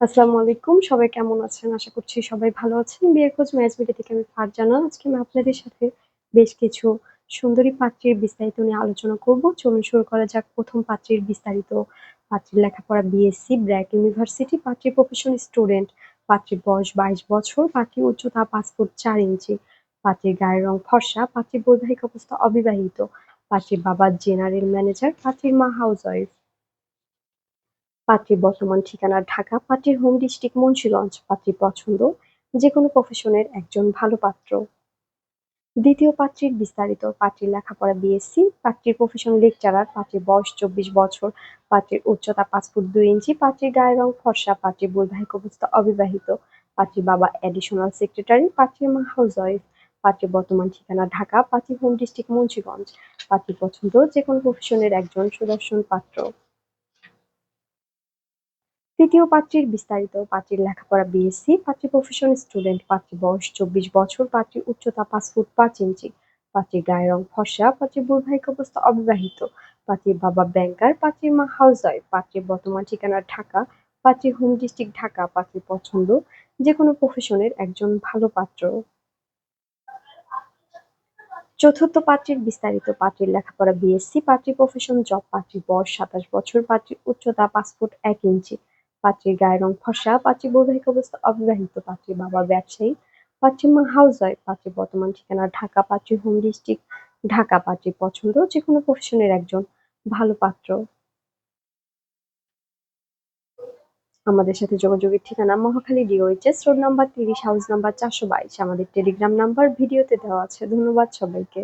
আসসালামু আলাইকুম। সবাই কেমন আছেন? আশা করছি সবাই ভালো আছেন। বিয়ের খোঁজ ম্যারেজ বিডি থেকে আমি ফারজানা। আজকে আমি আপনাদের সাথে বেশ কিছু সুন্দরী পাত্রীর বিস্তারিত নিয়ে আলোচনা করব। চলুন শুরু করা যাক ১ম পাত্রীর বিস্তারিত। পাত্রীর লেখাপড়া বিএসসি, ব্র্যাক ইউনিভার্সিটি, পাত্রীর প্রফেশন স্টুডেন্ট, পাত্রীর বয়স ২২ বছর, পাত্রীর উচ্চতা ৫ ফুট ৪ ইঞ্চি, পাত্রীর গায়ের রং ফর্সা, পাত্রীর বৈবাহিক অবস্থা অবিবাহিত, পাত্রীর বাবা জেনারেল ম্যানেজার, পাত্রীর মা হাউসওয়াইফ। পাত্রীর বর্তমান ঠিকানা ঢাকা, পাত্রীর হোম ডিস্ট্রিক্ট মুন্সিগঞ্জ, পাত্রীর পছন্দ যেকোনো প্রফেশনের একজন ভালো পাত্র। দ্বিতীয় পাত্রীর বিস্তারিত। পাত্রীর লেখাপড়া বিএসসি, পাত্রীর প্রফেশন লেকচারার, পাত্রীর বয়স ২৪ বছর, পাত্রীর উচ্চতা ৫ ফুট ২ ইঞ্চি, পাত্রীর গায়ের রং ফর্সা, পাত্রীর বৈবাহিক অবস্থা অবিবাহিত, পাত্রীর বাবা অ্যাডিশনাল সেক্রেটারি, পাত্রীর মা হাউসওয়াইফ, পাত্রীর বর্তমান ঠিকানা ঢাকা, পাত্রীর হোম ডিস্ট্রিক্ট মুন্সিগঞ্জ, পাত্রীর পছন্দ যেকোনো প্রফেশনের একজন সুদর্শন পাত্র। তৃতীয় পাত্রীর বিস্তারিত। পাত্রীর লেখাপড়া বিএসসি, পাত্রীর প্রফেশন স্টুডেন্ট, পাত্রীর বয়স ২৪ বছর, পাত্রীর উচ্চতা ৫ ফুট ৫ ইঞ্চি, পাত্রীর গায়ের রং ফর্সা, পাত্রীর বৈবাহিক অবস্থা অবিবাহিত, পাত্রীর বাবা ব্যাংকার, পাত্রীর মা হাউসওয়াইফ, পাত্রীর বর্তমান ঠিকানা ঢাকা, পাত্রীর হোম ডিস্ট্রিক্ট ঢাকা, পাত্রীর পছন্দ যেকোনো প্রফেশনের একজন ভালো পাত্র। চতুর্থ পাত্রীর বিস্তারিত। পাত্রীর লেখাপড়া বিএসসি, পাত্রীর প্রফেশন জব, পাত্রীর বয়স ২৭ বছর, পাত্রীর উচ্চতা ৫ ফুট ১ ইঞ্চি, পাত্রীর গায়ের রং ফর্সা, পাত্রীর বৈবাহিক অবস্থা অবিবাহিত, পাত্রীর বাবা ব্যবসায়ী, পাত্রীর মা হাউসওয়াইফ, পাত্রীর বর্তমান ঠিকানা ঢাকা, পাত্রীর হোম ডিস্ট্রিক্ট ঢাকা, পাত্রীর পছন্দ যেকোনো প্রফেশনের একজন ভালো পাত্র। আমাদের সাথে যোগাযোগের ঠিকানা Mohakhali DOHS road number ৩০, house number ৪২২। আমাদের টেলিগ্রাম নাম্বার ভিডিওতে দেওয়া আছে। ধন্যবাদ সবাইকে।